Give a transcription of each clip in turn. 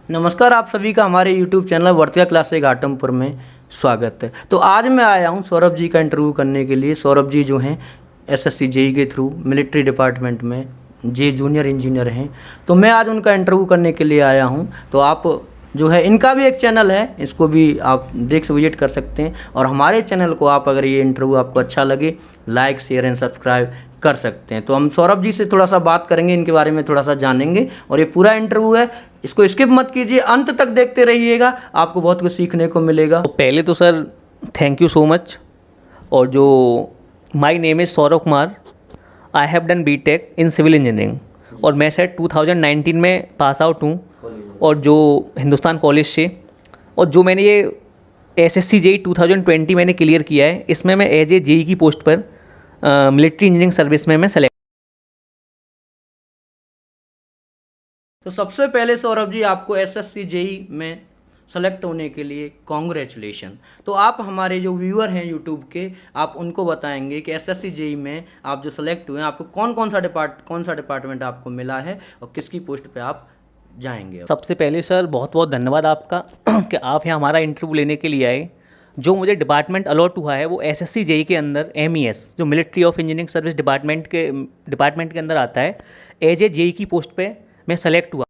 नमस्कार, आप सभी का हमारे YouTube चैनल वर्तिका क्लासेस घाटमपुर में स्वागत है। तो आज मैं आया हूं सौरभ जी का इंटरव्यू करने के लिए। सौरभ जी जो हैं एसएससी जेई के थ्रू मिलिट्री डिपार्टमेंट में जे जूनियर इंजीनियर हैं। तो मैं आज उनका इंटरव्यू करने के लिए आया हूं। तो आप जो है इनका भी एक चैनल है, इसको भी आप विजिट कर सकते हैं। और हमारे चैनल को आप अगर ये इंटरव्यू आपको अच्छा लगे लाइक शेयर एंड सब्सक्राइब कर सकते हैं। तो हम सौरभ जी से थोड़ा सा बात करेंगे, इनके बारे में थोड़ा सा जानेंगे। और ये पूरा इंटरव्यू है, इसको स्किप मत कीजिए, अंत तक देखते रहिएगा, आपको बहुत कुछ सीखने को मिलेगा। तो पहले तो sir thank you so much. और जो my name is Saurabh Kumar, I have done BTech in civil engineering और मैं सर 2019 में पास आउट हूँ और जो हिंदुस्तान कॉलेज से। और जो मैंने ये एसएससी जेई 2020 मैंने क्लियर किया है, इसमें मैं एज ए जेई की पोस्ट पर मिलिट्री इंजीनियरिंग सर्विस में मैं सेलेक्ट। तो सबसे पहले सौरभ जी, आपको एसएससी जेई में सेलेक्ट होने के लिए कॉन्ग्रेचुलेशन। तो आप हमारे जो व्यूअर हैं यूट्यूब के, आप उनको बताएंगे कि एसएससी जेई में आप जो सेलेक्ट हुए हैं, आपको कौन सा डिपार्टमेंट आपको मिला है और किसकी पोस्ट पे आप जाएंगे। सबसे पहले सर बहुत बहुत धन्यवाद आपका कि आप यहाँ हमारा इंटरव्यू लेने के लिए आए। जो मुझे डिपार्टमेंट अलॉट हुआ है वो एसएससी जेई के अंदर एमईएस, जो military of engineering service department के अंदर आता है। एज ए जेई की पोस्ट पे मैं सेलेक्ट हुआ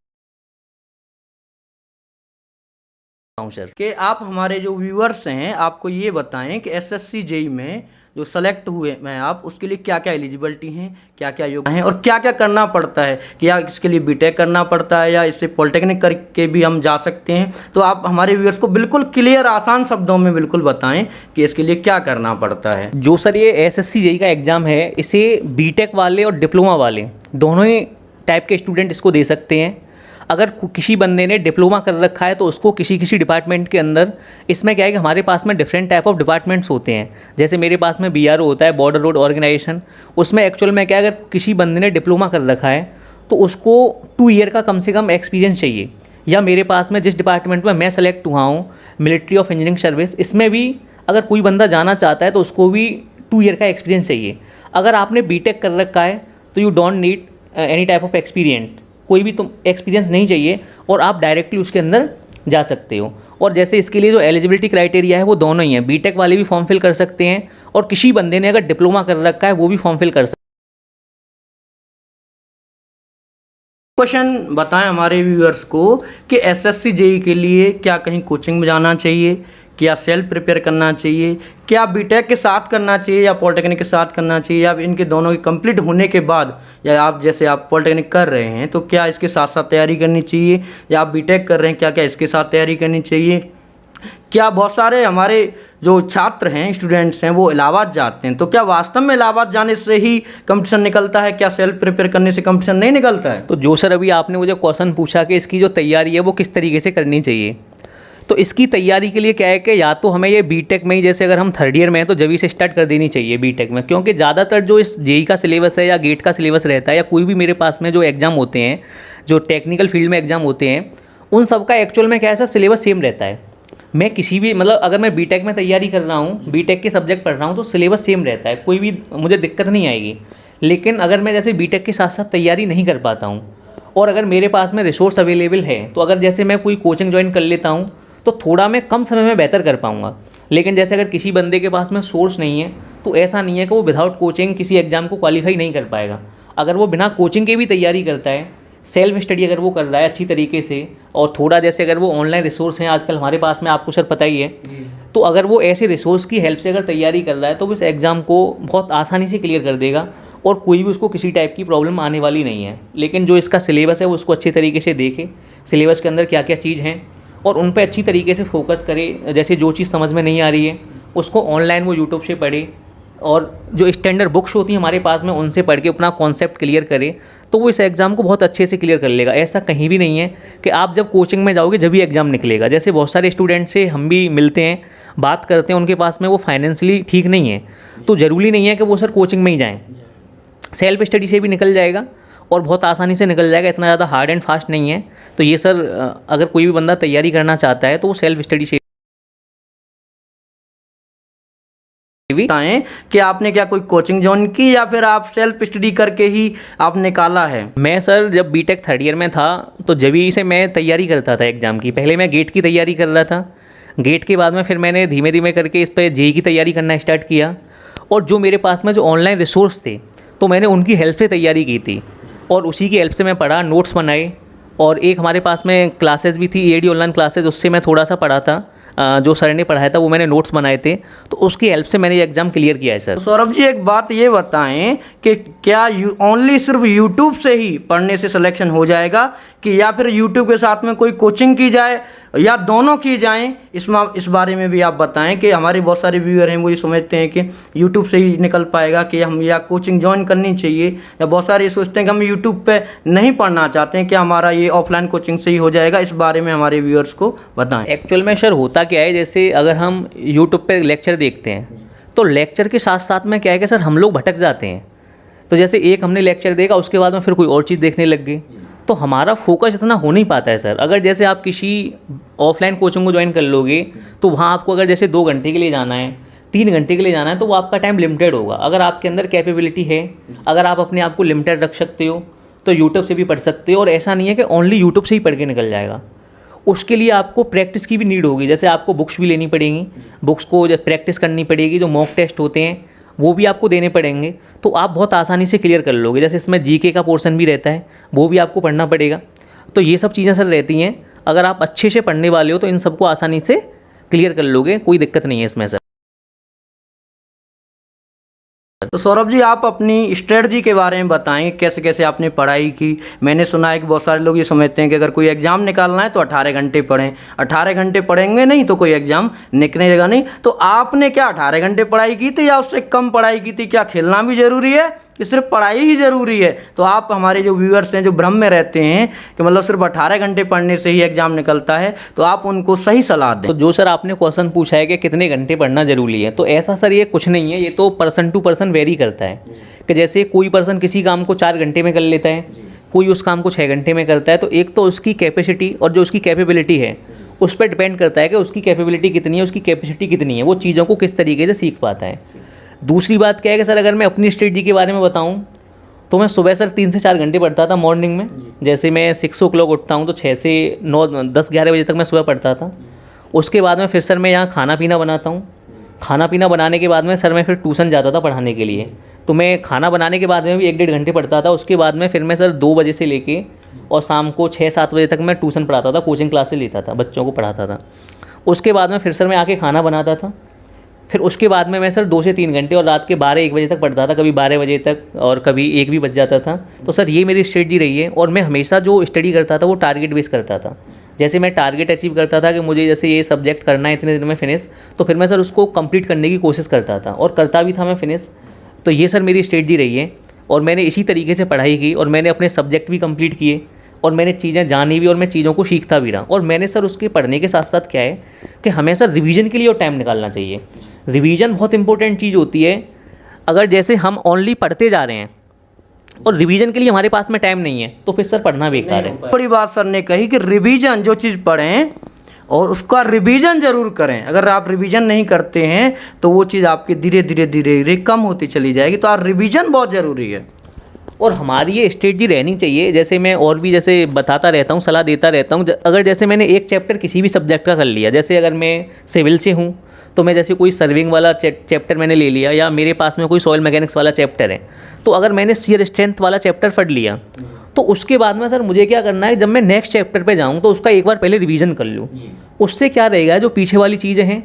हूँ सर। कि आप हमारे जो व्यूअर्स हैं आपको ये बताएं कि एसएससी जेई में जो सेलेक्ट हुए हैं आप, उसके लिए क्या क्या एलिजिबिलिटी हैं, क्या क्या योग्यता हैं और क्या क्या करना पड़ता है। क्या इसके लिए बीटेक करना पड़ता है या इससे पॉलिटेक्निक करके भी हम जा सकते हैं। तो आप हमारे व्यूअर्स को बिल्कुल क्लियर आसान शब्दों में बिल्कुल बताएं कि इसके लिए क्या करना पड़ता है। जो सर ये एसएससी जेई का एग्ज़ाम है, इसे बीटेक वाले और डिप्लोमा वाले दोनों ही टाइप के स्टूडेंट इसको दे सकते हैं। अगर किसी बंदे ने डिप्लोमा कर रखा है तो उसको किसी डिपार्टमेंट के अंदर, इसमें क्या है कि हमारे पास में डिफरेंट टाइप ऑफ डिपार्टमेंट्स होते हैं। जैसे मेरे पास में बीआरओ होता है, बॉर्डर रोड ऑर्गेनाइजेशन। उसमें एक्चुअल में क्या है, अगर किसी बंदे ने डिप्लोमा कर रखा है तो उसको 2 ईयर का कम से कम एक्सपीरियंस चाहिए। या मेरे पास में जिस डिपार्टमेंट में मैं सेलेक्ट हुआ हूँ, मिलिट्री ऑफ इंजीनियरिंग सर्विस, इसमें भी अगर कोई बंदा जाना चाहता है तो उसको भी 2 ईयर का एक्सपीरियंस चाहिए। अगर आपने बीटेक कर रखा है तो you don't need any type of experience, कोई भी तुम एक्सपीरियंस नहीं चाहिए और आप डायरेक्टली उसके अंदर जा सकते हो। और जैसे इसके लिए जो एलिजिबिलिटी क्राइटेरिया है वो दोनों ही हैं। बीटेक वाले भी फॉर्म फिल कर सकते हैं और किसी बंदे ने अगर डिप्लोमा कर रखा है वो भी फॉर्म फिल कर सकते हैं। क्वेश्चन बताएं हमारे व्यूअर्स को कि एसएससी जेई के लिए क्या कहीं कोचिंग में जाना चाहिए, क्या सेल्फ प्रिपेयर करना चाहिए, क्या बीटेक के साथ करना चाहिए या पॉलिटेक्निक के साथ करना चाहिए, या इनके दोनों के कंप्लीट होने के बाद, या आप जैसे आप पॉलिटेक्निक कर रहे हैं तो क्या इसके साथ साथ तैयारी करनी चाहिए, या आप बीटेक कर रहे हैं क्या क्या इसके साथ तैयारी करनी चाहिए। क्या बहुत सारे हमारे जो छात्र हैं, स्टूडेंट्स हैं, वो इलाहाबाद जाते हैं, तो क्या वास्तव में इलाहाबाद जाने से ही कंपटीशन निकलता है, क्या सेल्फ प्रिपेयर करने से कंपटीशन नहीं निकलता है। तो जो सर अभी आपने मुझे क्वेश्चन पूछा कि इसकी जो तैयारी है वो किस तरीके से करनी चाहिए, तो इसकी तैयारी के लिए क्या है कि या तो हमें ये बीटेक में ही, जैसे अगर हम 3rd ईयर में हैं तो जब से स्टार्ट कर देनी चाहिए बीटेक में। क्योंकि ज़्यादातर जो इस जेई का सिलेबस है या गेट का सिलेबस रहता है या कोई भी मेरे पास में जो एग्ज़ाम होते हैं, जो टेक्निकल फील्ड में एग्ज़ाम होते हैं, उन सब का एक्चुअल में क्या है सर, सिलेबस सेम रहता है। मैं किसी भी मतलब अगर मैं बीटेक में तैयारी कर रहा हूँ, बीटेक के सब्जेक्ट पढ़ रहा हूँ, तो सिलेबस सेम रहता है, कोई भी मुझे दिक्कत नहीं आएगी। लेकिन अगर मैं जैसे बीटेक के साथ साथ तैयारी नहीं कर पाता हूँ और अगर मेरे पास में रिसोर्स अवेलेबल है, तो अगर जैसे मैं कोई कोचिंग ज्वाइन कर लेता हूँ तो थोड़ा मैं कम समय में बेहतर कर पाऊँगा। लेकिन जैसे अगर किसी बंदे के पास में सोर्स नहीं है तो ऐसा नहीं है कि वो विदाउट कोचिंग किसी एग्ज़ाम को क्वालिफाई नहीं कर पाएगा। अगर वो बिना कोचिंग के भी तैयारी करता है, सेल्फ स्टडी अगर वो कर रहा है अच्छी तरीके से, और थोड़ा जैसे अगर वो ऑनलाइन रिसोर्स हैं आजकल हमारे पास में, आपको सर पता ही है, तो अगर वो ऐसे रिसोर्स की हेल्प से अगर तैयारी कर रहा है तो वो इस एग्ज़ाम को बहुत आसानी से क्लियर कर देगा और कोई भी उसको किसी टाइप की प्रॉब्लम आने वाली नहीं है। लेकिन जो इसका सिलेबस है वो उसको अच्छी तरीके से देखे, सिलेबस के अंदर क्या क्या चीज़ हैं और उन पे अच्छी तरीके से फोकस करे। जैसे जो चीज़ समझ में नहीं आ रही है उसको ऑनलाइन वो यूट्यूब से पढ़े और जो स्टैंडर्ड बुक्स होती हैं हमारे पास में उनसे पढ़ के अपना कॉन्सेप्ट क्लियर करे, तो वो इस एग्ज़ाम को बहुत अच्छे से क्लियर कर लेगा। ऐसा कहीं भी नहीं है कि आप जब कोचिंग में जाओगे जब भी एग्ज़ाम निकलेगा। जैसे बहुत सारे स्टूडेंट से हम भी मिलते हैं, बात करते हैं, उनके पास में वो फाइनेंशियली ठीक नहीं है, तो ज़रूरी नहीं है कि वो सर कोचिंग में ही जाएँ, सेल्फ स्टडी से भी निकल जाएगा और बहुत आसानी से निकल जाएगा, इतना ज़्यादा हार्ड एंड फास्ट नहीं है। तो ये सर अगर कोई भी बंदा तैयारी करना चाहता है तो वो सेल्फ स्टडी से भी बताएं कि आपने क्या कोई कोचिंग ज्वाइन की या फिर आप सेल्फ स्टडी करके ही आप निकाला है? मैं सर जब बीटेक थर्ड ईयर में था तो जब ही से मैं तैयारी करता था एग्ज़ाम की। पहले मैं गेट की तैयारी कर रहा था, गेट के बाद में फिर मैंने धीमे धीमे करके इस पर जेई की तैयारी करना स्टार्ट किया। और जो मेरे पास में जो ऑनलाइन रिसोर्स थे तो मैंने उनकी हेल्प से तैयारी की थी और उसी की हेल्प से मैं पढ़ा, नोट्स बनाए। और एक हमारे पास में क्लासेस भी थी, एडी ऑनलाइन क्लासेस, उससे मैं थोड़ा सा पढ़ा था। जो सर ने पढ़ाया था वो मैंने नोट्स बनाए थे, तो उसकी हेल्प से मैंने ये एग्ज़ाम क्लियर किया है सर। तो सौरभ जी एक बात ये बताएं कि क्या ओनली सिर्फ यूट्यूब से ही पढ़ने से सिलेक्शन हो जाएगा कि या फिर यूट्यूब के साथ में कोई कोचिंग की जाए या दोनों की जाएं? इस बारे में भी आप बताएं कि हमारे बहुत सारे व्यूअर हैं वो ये समझते हैं कि यूट्यूब से ही निकल पाएगा कि हम या कोचिंग ज्वाइन करनी चाहिए, या बहुत सारे ये सोचते हैं कि हम यूट्यूब पे नहीं पढ़ना चाहते हैं, कि हमारा ये ऑफलाइन कोचिंग से ही हो जाएगा। इस बारे में हमारे व्यूअर्स को बताएं। एक्चुअल में सर होता क्या है, जैसे अगर हम यूट्यूब पे लेक्चर देखते हैं तो लेक्चर के साथ साथ में क्या है कि सर हम लोग भटक जाते हैं। तो जैसे एक हमने लेक्चर देखा, उसके बाद में फिर कोई और चीज़ देखने लग गए, तो हमारा फोकस इतना हो नहीं पाता है सर। अगर जैसे आप किसी ऑफलाइन कोचिंग को ज्वाइन कर लोगे तो वहाँ आपको अगर जैसे 2 घंटे के लिए जाना है, 3 घंटे के लिए जाना है, तो वो आपका टाइम लिमिटेड होगा। अगर आपके अंदर कैपेबिलिटी है, अगर आप अपने आप को लिमिटेड रख सकते हो तो यूट्यूब से भी पढ़ सकते हो। और ऐसा नहीं है कि ओनली यूट्यूब से ही पढ़ के निकल जाएगा, उसके लिए आपको प्रैक्टिस की भी नीड होगी। जैसे आपको बुक्स भी लेनी पड़ेंगी, बुक्स को प्रैक्टिस करनी पड़ेगी, जो मॉक टेस्ट होते हैं वो भी आपको देने पड़ेंगे, तो आप बहुत आसानी से क्लियर कर लोगे। जैसे इसमें जीके का पोर्शन भी रहता है, वो भी आपको पढ़ना पड़ेगा। तो ये सब चीज़ें सर रहती हैं, अगर आप अच्छे से पढ़ने वाले हो तो इन सबको आसानी से क्लियर कर लोगे, कोई दिक्कत नहीं है इसमें सर। तो सौरभ जी आप अपनी स्ट्रेटजी के बारे में बताएं, कैसे कैसे आपने पढ़ाई की? मैंने सुना है कि बहुत सारे लोग ये समझते हैं कि अगर कोई एग्ज़ाम निकालना है तो 18 घंटे पढ़ें, 18 घंटे पढ़ेंगे नहीं तो कोई एग्ज़ाम निकलेगा नहीं। तो आपने क्या 18 घंटे पढ़ाई की थी या उससे कम पढ़ाई की थी? क्या खेलना भी ज़रूरी है कि सिर्फ पढ़ाई ही ज़रूरी है? तो आप हमारे जो व्यूअर्स हैं जो भ्रम में रहते हैं कि मतलब सिर्फ 18 घंटे पढ़ने से ही एग्ज़ाम निकलता है, तो आप उनको सही सलाह दें। तो जो सर आपने क्वेश्चन पूछा है कि कितने घंटे पढ़ना ज़रूरी है, तो ऐसा सर ये कुछ नहीं है, ये तो पर्सन टू पर्सन वेरी करता है। कि जैसे कोई पर्सन किसी काम को 4 घंटे में कर लेता है, कोई उस काम को 6 घंटे में करता है। तो एक तो उसकी कैपेसिटी और जो उसकी कैपेबिलिटी है उस पर डिपेंड करता है कि उसकी कैपेबिलिटी कितनी है, उसकी कैपेसिटी कितनी है, वो चीज़ों को किस तरीके से सीख पाता है। दूसरी बात क्या है कि सर अगर मैं अपनी स्ट्रेटजी के बारे में बताऊं तो मैं सुबह सर 3 से 4 घंटे पढ़ता था मॉर्निंग में। जैसे मैं 6 o'clock उठता हूं तो 6 से 9, 10, 11 बजे तक मैं सुबह पढ़ता था। उसके बाद में फिर सर मैं यहाँ खाना पीना बनाता हूँ। खाना पीना बनाने के बाद में सर मैं फिर ट्यूशन जाता था पढ़ाने के लिए। तो मैं खाना बनाने के बाद में भी 1-1.5 घंटे पढ़ता था। उसके बाद में फिर मैं सर 2 बजे से लेके और शाम को 6-7 बजे तक मैं ट्यूशन पढ़ाता था, कोचिंग क्लासेस लेता था, बच्चों को पढ़ाता था। उसके बाद में फिर सर मैं आके खाना बनाता था। फिर उसके बाद में मैं सर 2 से 3 घंटे और रात के 12-1 बजे तक पढ़ता था, कभी 12 बजे तक और कभी 1 भी बज जाता था। तो सर ये मेरी स्ट्रेटजी रही है। और मैं हमेशा जो स्टडी करता था वो टारगेट बेस करता था। जैसे मैं टारगेट अचीव करता था कि मुझे जैसे ये सब्जेक्ट करना है इतने दिन में फिनिश, तो फिर मैं सर उसको कंप्लीट करने की कोशिश करता था और करता भी था मैं फिनिश। तो ये सर मेरी स्ट्रेटजी रही है और मैंने इसी तरीके से पढ़ाई की और मैंने अपने सब्जेक्ट भी कंप्लीट किए और मैंने चीज़ें जानी भी और मैं चीज़ों को सीखता भी रहा। और मैंने सर उसके पढ़ने के साथ साथ क्या है कि हमें सर रिवीजन के लिए और टाइम निकालना चाहिए। रिवीजन बहुत इंपॉर्टेंट चीज़ होती है। अगर जैसे हम ओनली पढ़ते जा रहे हैं और रिवीजन के लिए हमारे पास में टाइम नहीं है तो फिर सर पढ़ना बेकार है। बड़ी बात सर ने कही कि रिवीजन जो चीज़ पढ़ें और उसका रिवीजन ज़रूर करें। अगर आप रिवीजन नहीं करते हैं तो वो चीज़ आपकी धीरे धीरे कम होती चली जाएगी। तो आप रिवीजन बहुत ज़रूरी है और हमारी ये स्ट्रेटजी रहनी चाहिए। जैसे मैं और भी जैसे बताता रहता हूँ, सलाह देता रहता हूँ। अगर जैसे मैंने एक चैप्टर किसी भी सब्जेक्ट का कर लिया, जैसे अगर मैं सिविल से हूँ तो मैं जैसे कोई सर्विंग वाला चैप्टर मैंने ले लिया, या मेरे पास में कोई सॉइल मैकेनिक्स वाला चैप्टर है, तो अगर मैंने शियर स्ट्रेंथ वाला चैप्टर पढ़ लिया तो उसके बाद में सर मुझे क्या करना है, जब मैं नेक्स्ट चैप्टर पे जाऊँ तो उसका एक बार पहले रिवीजन कर लूँ। उससे क्या रहेगा, जो पीछे वाली चीज़ें हैं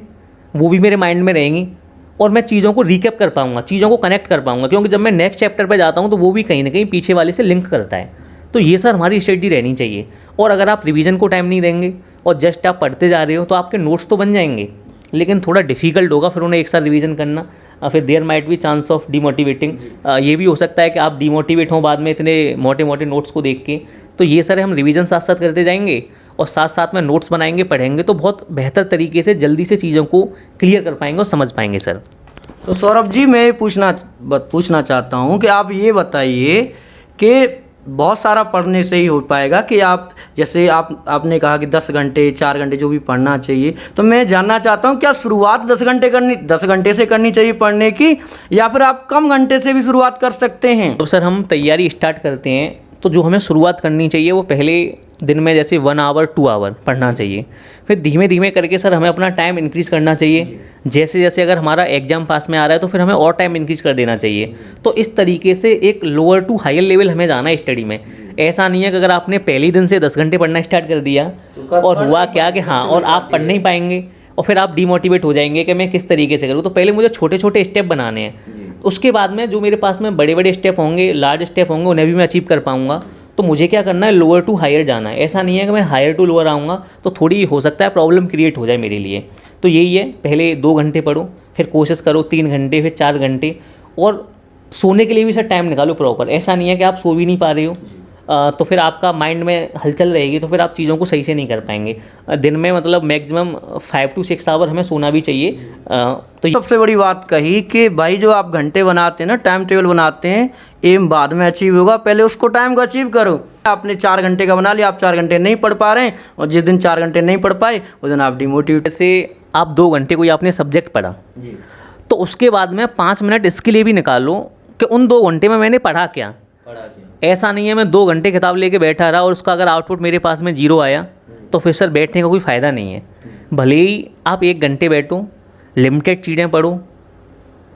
वो भी मेरे माइंड में रहेंगी और मैं चीज़ों को रिकैप कर पाऊँगा, चीज़ों को कनेक्ट कर पाऊँगा। क्योंकि जब मैं नेक्स्ट चैप्टर पे जाता हूँ तो वो भी कहीं ना कहीं पीछे वाले से लिंक करता है। तो ये सर हमारी स्ट्रेटजी रहनी चाहिए। और अगर आप रिवीजन को टाइम नहीं देंगे और जस्ट आप पढ़ते जा रहे हो तो आपके नोट्स तो बन जाएंगे, लेकिन थोड़ा डिफिकल्ट होगा फिर उन्हें एक साथ रिवीजन करना। फिर देयर माइट भी चांस ऑफ डिमोटिवेटिंग। ये भी हो सकता है कि आप डिमोटिवेट हों बाद में इतने मोटे मोटे नोट्स को देख के। तो ये सर हम रिवीजन साथ साथ करते जाएंगे और साथ साथ में नोट्स बनाएंगे, पढ़ेंगे, तो बहुत बेहतर तरीके से जल्दी से चीज़ों को क्लियर कर पाएंगे और समझ पाएंगे सर। तो सौरभ जी मैं पूछना चाहता हूँ कि आप ये बताइए कि बहुत सारा पढ़ने से ही हो पाएगा कि आप जैसे आपने कहा कि 10 घंटे 4 घंटे जो भी पढ़ना चाहिए, तो मैं जानना चाहता हूँ क्या शुरुआत 10 घंटे से करनी चाहिए पढ़ने की, या फिर आप कम घंटे से भी शुरुआत कर सकते हैं? तो सर हम तैयारी स्टार्ट करते हैं तो जो हमें शुरुआत करनी चाहिए वो पहले दिन में जैसे 1 आवर 2 आवर पढ़ना चाहिए, फिर धीमे धीमे करके सर हमें अपना टाइम इंक्रीज़ करना चाहिए। जैसे जैसे अगर हमारा एग्जाम पास में आ रहा है तो फिर हमें और टाइम इंक्रीज़ कर देना चाहिए। तो इस तरीके से एक लोअर टू हायर लेवल हमें जाना है स्टडी में। ऐसा नहीं है कि अगर आपने पहले ही दिन से 10 घंटे पढ़ना स्टार्ट कर दिया और हुआ क्या कि हाँ और आप पढ़ नहीं पाएंगे और फिर आप डिमोटिवेट हो जाएंगे कि मैं किस तरीके से करूँ। तो पहले मुझे छोटे छोटे स्टेप बनाने हैं, उसके बाद में जो मेरे पास में बड़े बड़े स्टेप होंगे, लार्ज स्टेप होंगे, उन्हें भी मैं अचीव कर पाऊँगा। तो मुझे क्या करना है, लोअर टू हायर जाना है। ऐसा नहीं है कि मैं हायर टू लोअर आऊँगा तो थोड़ी हो सकता है प्रॉब्लम क्रिएट हो जाए मेरे लिए। तो यही है, पहले 2 घंटे पढ़ो, फिर कोशिश करो 3 घंटे, फिर 4 घंटे, और सोने के लिए भी सर टाइम निकालो प्रॉपर। ऐसा नहीं है कि आप सो भी नहीं पा रहे हो तो फिर आपका माइंड में हलचल रहेगी तो फिर आप चीज़ों को सही से नहीं कर पाएंगे। दिन में मतलब मैक्सिमम 5 to 6 आवर हमें सोना भी चाहिए। तो सबसे बड़ी बात कही कि भाई जो आप घंटे बनाते हैं ना, टाइम टेबल बनाते हैं, एम बाद में अचीव होगा, पहले उसको टाइम को अचीव करो। आपने 4 घंटे का बना लिया, आप 4 घंटे नहीं पढ़ पा रहे हैं, और जिस दिन 4 घंटे नहीं पढ़ पाए उस दिन आप डिमोटिवेट। जैसे आप 2 घंटे कोई आपने सब्जेक्ट पढ़ा तो उसके बाद में 5 मिनट इसके लिए भी निकालो कि उन 2 घंटे में मैंने पढ़ा क्या। ऐसा नहीं है मैं 2 घंटे किताब लेके बैठा रहा और उसका अगर आउटपुट मेरे पास में 0 आया तो फिर सर बैठने का कोई फ़ायदा नहीं है। भले ही आप 1 घंटे बैठो, लिमिटेड चीज़ें पढ़ो,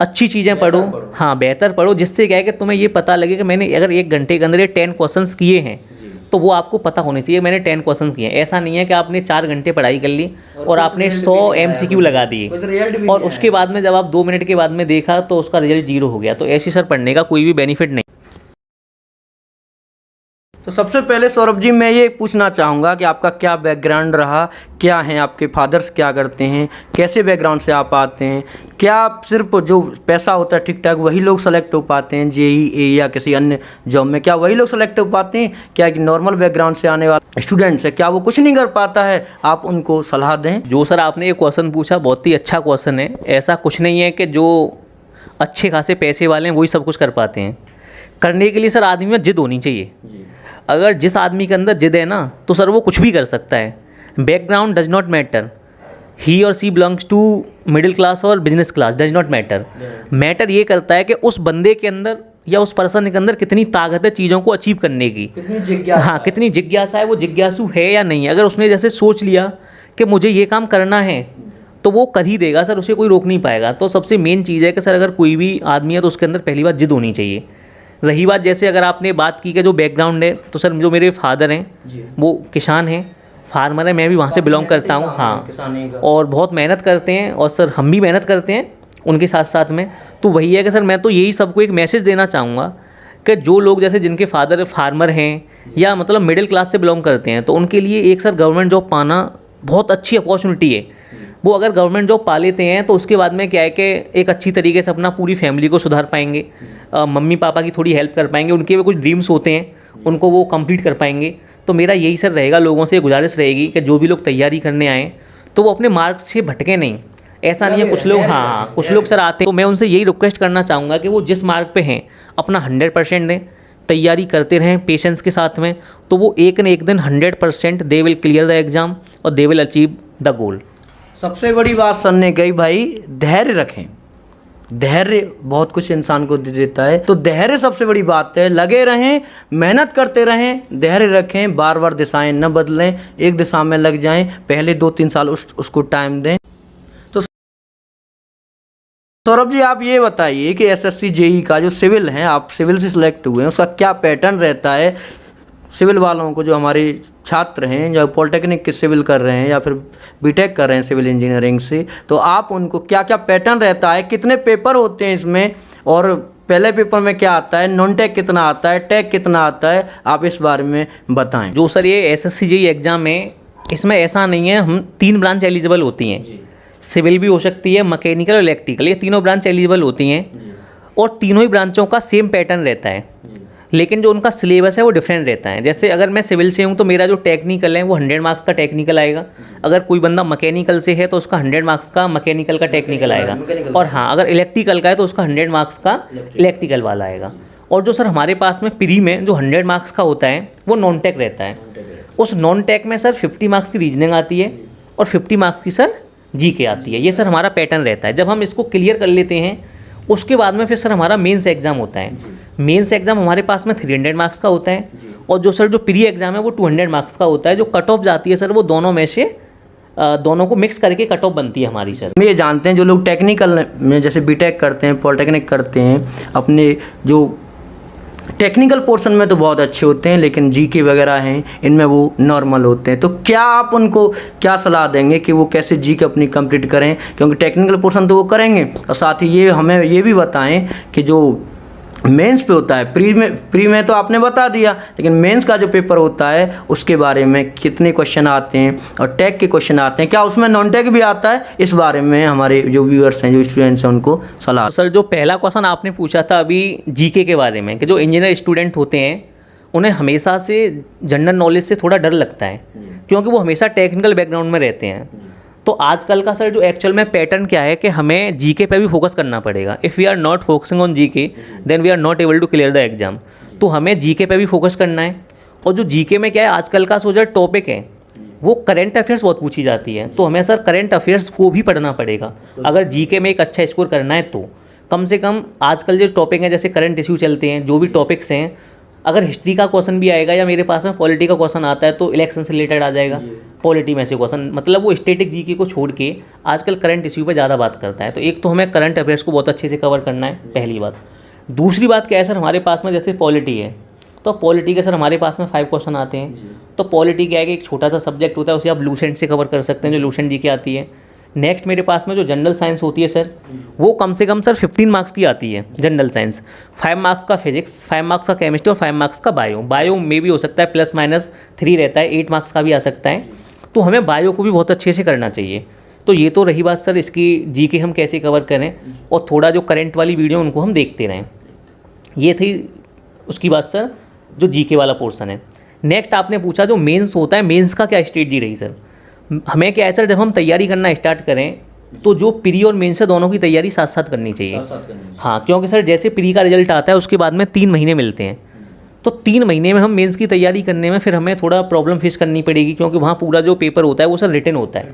अच्छी चीज़ें पढ़ो, हाँ बेहतर पढ़ो, जिससे क्या है कि तुम्हें ये पता लगे कि मैंने अगर 1 घंटे के अंदर ये 10 क्वेश्चंस किए हैं तो वो आपको पता होने चाहिए मैंने 10 क्वेश्चन किए हैं। ऐसा नहीं है कि आपने 4 घंटे पढ़ाई कर ली और आपने 100 MCQ लगा दिए और उसके बाद में जब आप 2 मिनट के बाद में देखा तो उसका रिजल्ट 0 हो गया। तो ऐसी सर पढ़ने का कोई भी बेनिफिट नहीं। तो सबसे पहले सौरभ जी मैं ये पूछना चाहूँगा कि आपका क्या बैकग्राउंड रहा, क्या हैं आपके फादर्स, क्या करते हैं, कैसे बैकग्राउंड से आप आते हैं, क्या आप सिर्फ जो पैसा होता है ठीक ठाक वही लोग सेलेक्ट हो पाते हैं JEE या किसी अन्य जॉब में, क्या वही लोग सेलेक्ट हो पाते हैं, क्या कि नॉर्मल बैकग्राउंड से आने वाले स्टूडेंट्स है क्या वो कुछ नहीं कर पाता है, आप उनको सलाह दें? जो सर आपने ये क्वेश्चन पूछा बहुत ही अच्छा क्वेश्चन है। ऐसा कुछ नहीं है कि जो अच्छे खासे पैसे वाले हैं वही सब कुछ कर पाते हैं। करने के लिए सर आदमी में जिद होनी चाहिए। अगर जिस आदमी के अंदर जिद है ना तो सर वो कुछ भी कर सकता है। बैकग्राउंड डज नॉट मैटर, ही और सी बिलोंग्स टू मिडिल क्लास और business class, does not matter. Matter ये करता है कि उस बंदे के अंदर या उस पर्सन के अंदर कितनी ताकत है चीज़ों को अचीव करने की, कितनी जिज्ञासा, हाँ कितनी जिज्ञासा है, वो जिज्ञासु है या नहीं। अगर उसने जैसे सोच लिया कि मुझे ये काम करना है तो वो कर ही देगा सर, उसे कोई रोक नहीं पाएगा। तो सबसे मेन चीज़ है कि सर अगर कोई भी आदमी है तो उसके अंदर पहली बात जिद होनी चाहिए। रही बात जैसे अगर आपने बात की कि जो बैकग्राउंड है, तो सर जो मेरे फादर हैं वो किसान हैं, फार्मर है, मैं भी वहाँ से बिलोंग करता हूँ, हाँ, और बहुत मेहनत करते हैं और सर हम भी मेहनत करते हैं उनके साथ साथ में। तो वही है कि सर मैं तो यही सबको एक मैसेज देना चाहूँगा कि जो लोग जैसे जिनके फादर फार्मर हैं या मतलब मिडिल क्लास से बिलोंग करते हैं तो उनके लिए एक सर गवर्नमेंट जॉब पाना बहुत अच्छी अपॉर्चुनिटी है। वो अगर गवर्नमेंट जॉब पा लेते हैं तो उसके बाद में क्या है कि एक अच्छी तरीके से अपना पूरी फैमिली को सुधार पाएंगे, मम्मी पापा की थोड़ी हेल्प कर पाएंगे, उनके भी कुछ ड्रीम्स होते हैं उनको वो कंप्लीट कर पाएंगे। तो मेरा यही सर रहेगा, लोगों से गुजारिश रहेगी कि जो भी लोग तैयारी करने आएँ तो वो अपने मार्क्स से भटके नहीं। ऐसा नहीं है कुछ लोग, हाँ कुछ लोग सर आते हैं, तो मैं उनसे यही रिक्वेस्ट करना चाहूँगा कि वो जिस मार्क पे हैं अपना 100% दें, तैयारी करते रहें पेशेंस के साथ में, तो वो एक न एक दिन 100% they will clear the exam और they will achieve the goal. सबसे बड़ी बात सर ने कही भाई धैर्य रखें। धैर्य बहुत कुछ इंसान को दे देता है, तो धैर्य सबसे बड़ी बात है। लगे रहें, मेहनत करते रहें, धैर्य रखें, बार बार दिशाएं न बदलें, एक दिशा में लग जाएं, पहले 2-3 साल उसको टाइम दें। तो सौरभ जी आप ये बताइए कि SSC JEE का जो सिविल है, आप सिविल से सिलेक्ट हुए हैं, उसका क्या पैटर्न रहता है? सिविल वालों को, जो हमारे छात्र हैं जो पॉलिटेक्निक के सिविल कर रहे हैं या फिर बीटेक कर रहे हैं सिविल इंजीनियरिंग से, तो आप उनको क्या क्या पैटर्न रहता है, कितने पेपर होते हैं इसमें, और पहले पेपर में क्या आता है, नॉन टेक कितना आता है, टेक कितना आता है, आप इस बारे में बताएं। जो सर ये SSC JEE एग्ज़ाम है, इसमें ऐसा नहीं है, हम 3 ब्रांच एलिजिबल होती हैं, सिविल भी हो सकती है, मैकेनिकल और इलेक्ट्रिकल, ये तीनों ब्रांच एलिजिबल होती हैं और तीनों ही ब्रांचों का सेम पैटर्न रहता है, लेकिन जो उनका सिलेबस है वो डिफरेंट रहता है। जैसे अगर मैं सिविल से हूँ तो मेरा जो टेक्निकल है वो 100 मार्क्स का टेक्निकल आएगा, अगर कोई बंदा मैकेनिकल से है तो उसका 100 मार्क्स का मैकेनिकल का टेक्निकल आएगा, और हाँ अगर इलेक्ट्रिकल का है तो उसका 100 मार्क्स का इलेक्ट्रिकल वाला आएगा। और जो सर हमारे पास में प्री में जो 100 मार्क्स का होता है वो नॉन टेक रहता है। उस नॉन टेक में सर 50 मार्क्स की रीजनिंग आती है और 50 मार्क्स की सर जीके आती है। ये सर हमारा पैटर्न रहता है। जब हम इसको क्लियर कर लेते हैं उसके बाद में फिर सर हमारा मेंस एग्ज़ाम होता है। मेंस एग्ज़ाम हमारे पास में 300 मार्क्स का होता है और जो सर जो प्री एग्ज़ाम है वो 200 मार्क्स का होता है। जो कट ऑफ जाती है सर वो दोनों में से दोनों को मिक्स करके कट ऑफ बनती है हमारी सर। हम ये जानते हैं जो लोग टेक्निकल में जैसे बीटेक करते हैं, पॉलिटेक्निक करते हैं, अपने जो टेक्निकल पोर्शन में तो बहुत अच्छे होते हैं, लेकिन जीके वगैरह हैं इनमें वो नॉर्मल होते हैं। तो क्या आप उनको क्या सलाह देंगे कि वो कैसे जीके अपनी कंप्लीट करें, क्योंकि टेक्निकल पोर्शन तो वो करेंगे और साथ ही ये हमें ये भी बताएं कि जो मेंस पे होता है, प्री में तो आपने बता दिया, लेकिन मेंस का जो पेपर होता है उसके बारे में कितने क्वेश्चन आते हैं और टेक के क्वेश्चन आते हैं, क्या उसमें नॉन टेक भी आता है, इस बारे में हमारे जो व्यूअर्स हैं, जो स्टूडेंट्स हैं, उनको सलाह। सर जो पहला क्वेश्चन आपने पूछा था अभी जीके के बारे में कि जो इंजीनियर स्टूडेंट होते हैं उन्हें हमेशा से जनरल नॉलेज से थोड़ा डर लगता है क्योंकि वो हमेशा टेक्निकल बैकग्राउंड में रहते हैं। तो आजकल का सर जो एक्चुअल में पैटर्न क्या है कि हमें जीके पे भी फोकस करना पड़ेगा। If we are not focusing on GK then we are not able to clear the exam. तो हमें जीके पे भी फोकस करना है। और जो जीके में क्या है आजकल का जो टॉपिक है वो करंट अफेयर्स बहुत पूछी जाती है, तो हमें सर करंट अफेयर्स को भी पढ़ना पड़ेगा अगर जीके में एक अच्छा स्कोर करना है। तो कम से कम आजकल जो टॉपिक हैं जैसे करंट इश्यू चलते हैं, जो भी टॉपिक्स हैं, अगर हिस्ट्री का क्वेश्चन भी आएगा या मेरे पास में पॉलिटी का क्वेश्चन आता है तो इलेक्शन से रिलेटेड आ जाएगा, पॉलिटी में से क्वेश्चन, मतलब वो स्टैटिक जीके को छोड़ के आजकल करंट इश्यू पे ज़्यादा बात करता है। तो एक तो हमें करंट अफेयर्स को बहुत अच्छे से कवर करना है, पहली बात। दूसरी बात क्या है सर, हमारे पास में जैसे पॉलिटी है तो पॉलिटी के सर हमारे पास में 5 क्वेश्चन आते हैं। तो पॉलिटी क्या है कि एक छोटा सा सब्जेक्ट होता है, उसे आप लूसेंट से कवर कर सकते हैं, जो लूसेंट जीके आती है। नेक्स्ट मेरे पास में जो जनरल साइंस होती है सर वो कम से कम सर 15 मार्क्स की आती है जनरल साइंस। 5 मार्क्स का फिजिक्स, 5 मार्क्स का केमिस्ट्री और 5 मार्क्स का बायो में भी हो सकता है +-3 रहता है, 8 मार्क्स का भी आ सकता है। तो हमें बायो को भी बहुत अच्छे से करना चाहिए। तो ये तो रही बात सर इसकी जीके हम कैसे कवर करें, और थोड़ा जो करंट वाली वीडियो उनको हम देखते रहें। ये थी उसकी बात सर जो जीके वाला पोर्शन है। नेक्स्ट आपने पूछा जो मेंस होता है, मेंस का क्या स्ट्रेटजी रही सर। हमें क्या है सर, जब हम तैयारी करना स्टार्ट करें तो जो प्री और मेंस है दोनों की तैयारी साथ साथ करनी चाहिए। हाँ, क्योंकि सर जैसे प्री का रिजल्ट आता है उसके बाद में 3 महीने मिलते हैं, तो 3 महीने में हम मेंस की तैयारी करने में फिर हमें थोड़ा प्रॉब्लम फेस करनी पड़ेगी, क्योंकि वहाँ पूरा जो पेपर होता है वो सर रिटन होता है।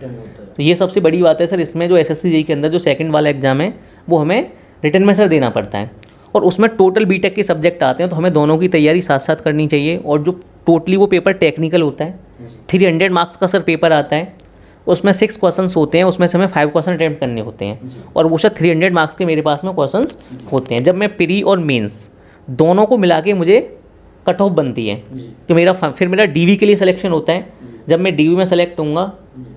तो ये सबसे बड़ी बात है सर इसमें, जो SSC JEE के अंदर जो सेकंड वाला एग्जाम है वो हमें रिटन में सर देना पड़ता है, और उसमें टोटल बीटेक के सब्जेक्ट आते हैं, तो हमें दोनों की तैयारी साथ साथ करनी चाहिए। और जो टोटली वो पेपर टेक्निकल होता है, 300 मार्क्स का सर पेपर आता है, उसमें 6 क्वेश्चंस होते हैं, उसमें से हमें 5 क्वेश्चन अटैम्प्ट करने होते हैं, और वो सर 300 मार्क्स के मेरे पास में क्वेश्चंस होते हैं। जब मैं प्री और मेंस दोनों को मिला के मुझे कट ऑफ बनती है कि फिर मेरा DV के लिए सिलेक्शन होता है। जब मैं DV में सेलेक्ट होऊंगा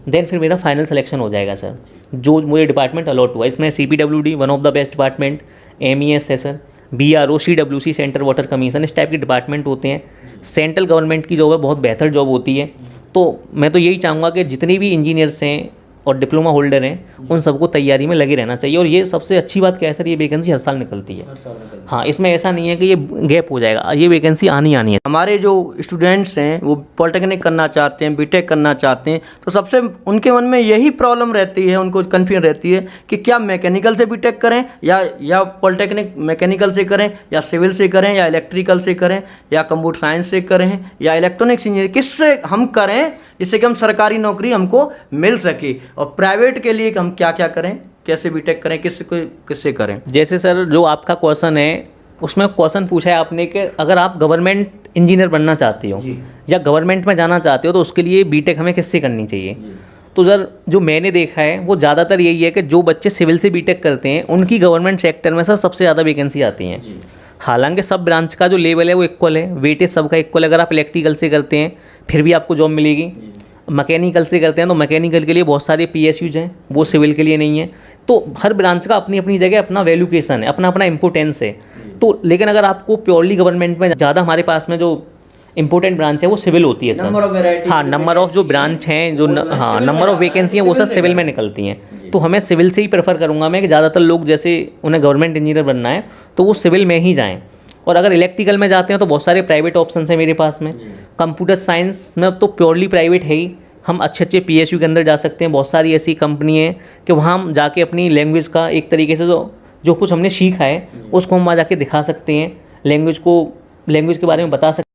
देन फिर मेरा फाइनल सिलेक्शन हो जाएगा सर, जो मुझे डिपार्टमेंट अलॉट हुआ। इसमें CPWD one of the best department, MES है sir, BRO, CWC central water commission, इस टाइप के डिपार्टमेंट होते हैं। सेंट्रल गवर्नमेंट की जॉब है, बहुत बेहतर जॉब होती है। तो मैं तो यही चाहूँगा कि जितने भी इंजीनियर्स हैं और डिप्लोमा होल्डर हैं उन सबको तैयारी में लगे रहना चाहिए। और ये सबसे अच्छी बात क्या है सर, ये वैकेंसी हर साल निकलती है। हाँ, इसमें ऐसा नहीं है कि ये गैप हो जाएगा, ये वैकेंसी आनी है। हमारे जो स्टूडेंट्स हैं वो पॉलिटेक्निक करना चाहते हैं, बीटेक करना चाहते हैं, तो सबसे उनके मन में यही प्रॉब्लम रहती है, उनको कन्फ्यूजन रहती है कि क्या मैकेनिकल से बीटेक करें या पॉलिटेक्निक मैकेनिकल से करें, या सिविल से करें, या इलेक्ट्रिकल से करें, या कंप्यूटर साइंस से करें, या इलेक्ट्रॉनिक्स इंजीनियर, किससे हम करें जिससे कि हम सरकारी नौकरी हमको मिल सके। और प्राइवेट के लिए हम क्या क्या करें, कैसे बीटेक करें, किससे करें। जैसे सर जो आपका क्वेश्चन है उसमें क्वेश्चन पूछा है आपने कि अगर आप गवर्नमेंट इंजीनियर बनना चाहते हो या गवर्नमेंट में जाना चाहते हो तो उसके लिए बीटेक हमें किससे करनी चाहिए। तो सर जो मैंने देखा है वो ज़्यादातर यही है कि जो बच्चे सिविल से बीटेक करते हैं उनकी गवर्नमेंट सेक्टर में सर सबसे ज़्यादा वैकेंसी आती हैं। हालांकि सब ब्रांच का जो लेवल है वो इक्वल है, वेटेज सबका इक्वल है। अगर आप इलेक्ट्रिकल से करते हैं फिर भी आपको जॉब मिलेगी, मैकेनिकल से करते हैं तो मैकेनिकल के लिए बहुत सारे PSUs हैं, वो सिविल के लिए नहीं है। तो हर ब्रांच का अपनी अपनी जगह अपना वैल्यूकेशन है, अपना अपना इंपोर्टेंस है। तो लेकिन अगर आपको प्योरली गवर्नमेंट में ज़्यादा, हमारे पास में जो इंपॉर्टेंट ब्रांच है वो सिविल होती है सर। हाँ, नंबर ऑफ जो ब्रांच हैं, जो नंबर ऑफ वैकेंसी हैं वो सर सिविल में निकलती हैं। तो हमें सिविल से ही प्रेफर करूँगा मैं कि ज़्यादातर लोग जैसे उन्हें गवर्नमेंट इंजीनियर बनना है तो वो सिविल में ही जाएँ। और अगर इलेक्ट्रिकल में जाते हैं तो बहुत सारे प्राइवेट ऑप्शन हैं मेरे पास में। कंप्यूटर साइंस में तो प्योरली प्राइवेट है ही, हम अच्छे अच्छे PSU के अंदर जा सकते हैं। बहुत सारी ऐसी कंपनी है कि वहाँ हम जाके अपनी लैंग्वेज का एक तरीके से जो कुछ हमने सीखा है उसको हम वहाँ जाके दिखा सकते हैं। लैंग्वेज के बारे में बता सकते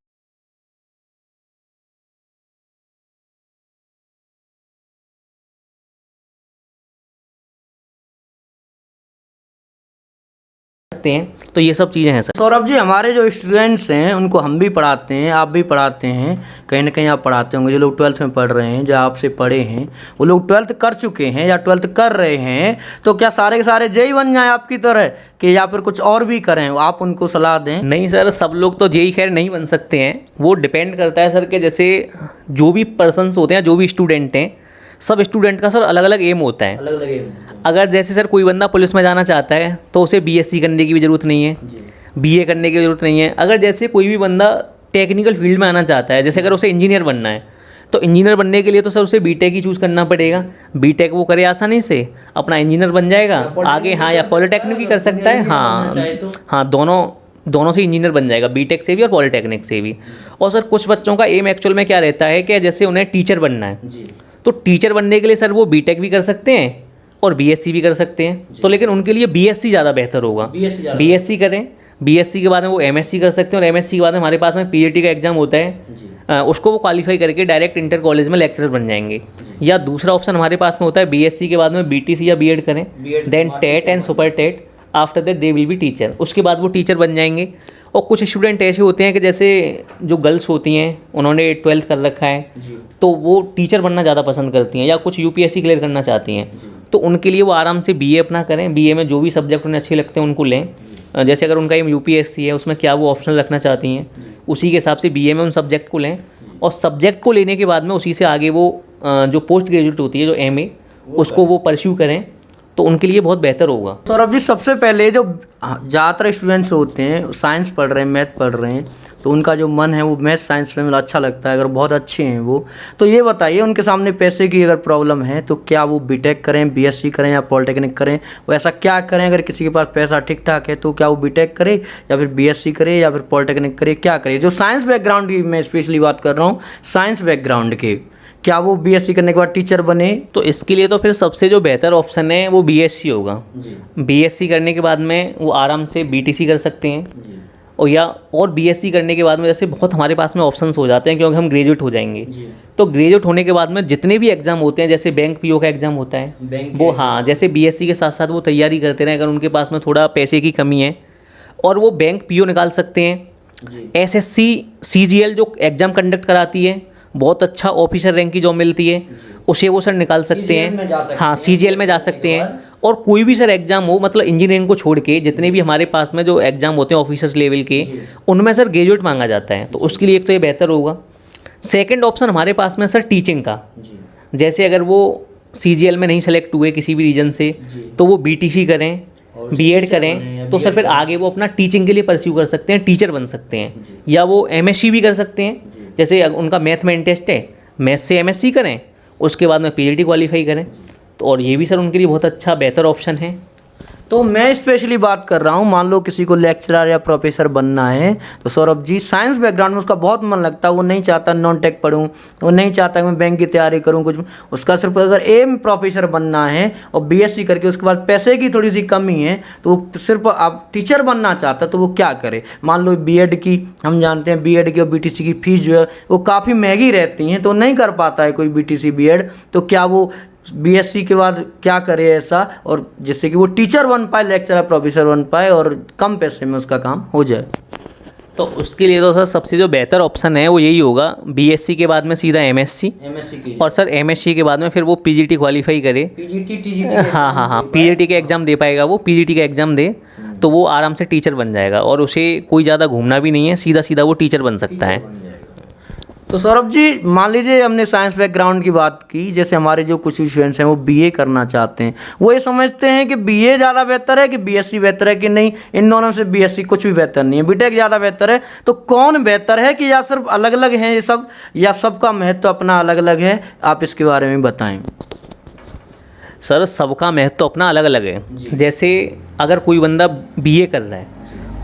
हैं। तो ये सब चीज़ें हैं सर। सौरभ जी, हमारे जो स्टूडेंट्स हैं उनको हम भी पढ़ाते हैं, आप भी पढ़ाते हैं, कहीं ना कहीं आप पढ़ाते होंगे। जो लोग 12th में पढ़ रहे हैं, जो आपसे पढ़े हैं, वो लोग 12th कर चुके हैं या 12th कर रहे हैं, तो क्या सारे के सारे जेई बन जाएं आपकी तरह, कि या फिर कुछ और भी करें? आप उनको सलाह दें। नहीं सर, सब लोग तो जेई खैर नहीं बन सकते हैं। वो डिपेंड करता है सर कि जैसे जो भी पर्सन्स होते हैं, जो भी स्टूडेंट हैं, सब स्टूडेंट का सर अलग अलग एम होता है। अलग अलग अगर जैसे सर कोई बंदा पुलिस में जाना चाहता है तो उसे बीएससी करने की भी ज़रूरत नहीं है, बीए करने की ज़रूरत नहीं है। अगर जैसे कोई भी बंदा टेक्निकल फील्ड में आना चाहता है, जैसे अगर उसे इंजीनियर बनना है, तो इंजीनियर बनने के लिए तो सर उसे बीटेक ही चूज़ करना पड़ेगा। बीटेक वो करे आसानी से, अपना इंजीनियर बन जाएगा आगे। हाँ, या पॉलिटेक्निक भी कर सकता है। हाँ, दोनों से इंजीनियर बन जाएगा, बीटेक से भी और पॉलिटेक्निक से भी। और सर कुछ बच्चों का एम एक्चुअल में क्या रहता है कि जैसे उन्हें टीचर बनना है, तो टीचर बनने के लिए सर वो बीटेक भी कर सकते हैं और बीएससी भी कर सकते हैं। तो लेकिन उनके लिए बीएससी ज़्यादा बेहतर होगा। बीएससी करें, बीएससी के बाद में वो एमएससी कर सकते हैं, और एमएससी के बाद में हमारे पास में पीजीटी का एग्जाम होता है, उसको वो क्वालिफाई करके डायरेक्ट इंटर कॉलेज में लेक्चरर बन जाएंगे। या दूसरा ऑप्शन हमारे पास में होता है बीएससी के बाद में बीटीसी या बीएड करें, then TET and super TET, after that they will be teacher. उसके बाद वो टीचर बन जाएंगे। और कुछ स्टूडेंट ऐसे होते हैं कि जैसे जो गर्ल्स होती हैं, उन्होंने 12th कर रखा है, तो वो टीचर बनना ज़्यादा पसंद करती हैं, या कुछ यूपीएससी क्लियर करना चाहती हैं, तो उनके लिए वो आराम से बीए अपना करें। बीए में जो भी सब्जेक्ट उन्हें अच्छे लगते हैं उनको लें। जैसे अगर उनका एम यूपीएससी है, उसमें क्या वो ऑप्शनल रखना चाहती हैं, उसी के हिसाब से बीए में उन सब्जेक्ट को लें। और सब्जेक्ट को लेने के बाद में उसी से आगे वो जो पोस्ट ग्रेजुएट होती है, जो एमए, उसको वो परस्यू करें, तो उनके लिए बहुत बेहतर होगा। सौरभ जी, सबसे पहले जो ज़्यादातर स्टूडेंट्स होते हैं साइंस पढ़ रहे हैं, मैथ पढ़ रहे हैं, तो उनका जो मन है वो मैथ साइंस में मतलब अच्छा लगता है, अगर बहुत अच्छे हैं वो, तो ये बताइए उनके सामने पैसे की अगर प्रॉब्लम है तो क्या वो बीटेक करें, बीएससी करें या पॉलिटेक्निक करें? वो ऐसा क्या करें? अगर किसी के पास पैसा ठीक ठाक है तो क्या वो बीटेक करे या फिर बीएससी करे या फिर पॉलिटेक्निक करे, क्या करे? जो साइंस बैकग्राउंड की मैं स्पेशली बात कर रहा हूँ, साइंस बैकग्राउंड के, क्या वो बीएससी करने के बाद टीचर बने? तो इसके लिए तो फिर सबसे जो बेहतर ऑप्शन है वो बीएससी होगा। बीएससी करने के बाद में वो आराम से बीटीसी कर सकते हैं, और बीएससी करने के बाद में जैसे बहुत हमारे पास में ऑप्शंस हो जाते हैं, क्योंकि हम ग्रेजुएट हो जाएंगे। तो ग्रेजुएट होने के बाद में जितने भी एग्ज़ाम होते हैं, जैसे बैंक पीओ का एग्ज़ाम होता है, वो हाँ, जैसे बीएससी के साथ साथ वो तैयारी करते रहें, अगर उनके पास में थोड़ा पैसे की कमी है, और वो बैंक पीओ निकाल सकते हैं। एसएससी सीजीएल जो एग्ज़ाम कंडक्ट कराती है, बहुत अच्छा ऑफिसर रैंक की जॉब मिलती है, उसे वो सर निकाल सकते हैं। हाँ, सीजीएल में जा सकते हैं। और कोई भी सर एग्ज़ाम हो, मतलब इंजीनियरिंग को छोड़ के जितने भी हमारे पास में जो एग्ज़ाम होते हैं ऑफिसर्स लेवल के, उनमें सर ग्रेजुएट मांगा जाता है, तो उसके लिए एक तो ये बेहतर होगा। सेकंड ऑप्शन हमारे पास में सर टीचिंग का, जैसे अगर वो सीजीएल में नहीं सेलेक्ट हुए किसी भी रीजन से, तो वो बीटीसी करें, बीएड करें, तो सर फिर आगे वो अपना टीचिंग के लिए परस्यू कर सकते हैं, टीचर बन सकते हैं। या वो एमएससी भी कर सकते हैं, जैसे उनका मैथ में इंटरेस्ट है, मैथ से एमएससी करें, उसके बाद में पीएचडी क्वालिफाई करें, तो और ये भी सर उनके लिए बहुत अच्छा बेहतर ऑप्शन है। तो मैं स्पेशली बात कर रहा हूँ, मान लो किसी को लेक्चरर या प्रोफेसर बनना है, तो सौरभ जी साइंस बैकग्राउंड में उसका बहुत मन लगता है, वो नहीं चाहता नॉन टेक पढूं, वो नहीं चाहता कि मैं बैंक की तैयारी करूँ कुछ, उसका सिर्फ अगर एम प्रोफेसर बनना है और बीएससी करके उसके बाद पैसे की थोड़ी सी कमी है, तो वो सिर्फ आप टीचर बनना चाहता है, तो वो क्या करे? मान लो बीएड की, हम जानते हैं बीएड की और बीटीसी की फीस जो है वो काफ़ी महंगी रहती हैं, तो नहीं कर पाता है कोई बीटीसी बीएड, तो क्या वो बीएससी के बाद क्या करे ऐसा, और जिससे कि वो टीचर बन पाए, लेक्चरर प्रोफेसर बन पाए और कम पैसे में उसका काम हो जाए? तो उसके लिए तो सर सबसे जो बेहतर ऑप्शन है वो यही होगा, बीएससी के बाद में सीधा एमएससी की, और सर एमएससी के बाद में फिर वो पीजीटी क्वालिफाई करे। टीजीटी हाँ, पीजीटी के एग्ज़ाम दे पाएगा, वो पीजीटी का एग्ज़ाम दे तो वो आराम से टीचर बन जाएगा, और उसे कोई ज़्यादा घूमना भी नहीं है, सीधा सीधा वो टीचर बन सकता है। तो सौरभ जी, मान लीजिए हमने साइंस बैकग्राउंड की बात की, जैसे हमारे जो कुछ स्टूडेंट्स हैं वो बीए करना चाहते हैं, वो ये समझते हैं कि बीए ज़्यादा बेहतर है कि बीएससी बेहतर है, कि नहीं इन दोनों से बीएससी कुछ भी बेहतर नहीं है, बीटेक ज़्यादा बेहतर है, तो कौन बेहतर है? कि या सिर्फ अलग अलग हैं ये सब, या सबका महत्व अपना अलग अलग है? आप इसके बारे में बताएं। सर सबका महत्व अपना अलग अलग है। जैसे अगर कोई बंदा बीए कर रहा है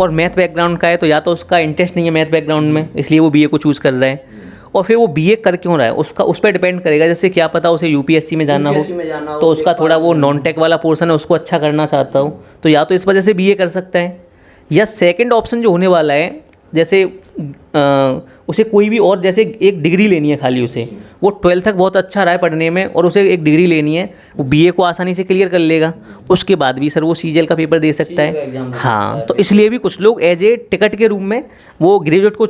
और मैथ बैकग्राउंड का है, तो या तो उसका इंटरेस्ट नहीं है मैथ बैकग्राउंड में, इसलिए वो बीए को चूज़ कर रहा है, और फिर वो बीए कर क्यों रहा है उसका उस पर डिपेंड करेगा। जैसे क्या पता उसे यूपीएससी में जाना हो, तो उसका थोड़ा वो नॉन टेक वाला पोर्शन है उसको अच्छा करना चाहता हो, तो या तो इस वजह से बीए कर सकता है, या सेकंड ऑप्शन जो होने वाला है, जैसे उसे कोई भी और जैसे एक डिग्री लेनी है खाली, उसे वो 12th तक बहुत अच्छा रहा है पढ़ने में और उसे एक डिग्री लेनी है, वो बीए को आसानी से क्लियर कर लेगा, उसके बाद भी सर वो सीजीएल का पेपर दे सकता CGL का है। एग्जाम दे हाँ, सकता तो है। इसलिए भी कुछ लोग एज ए टिकट के रूप में वो ग्रेजुएट को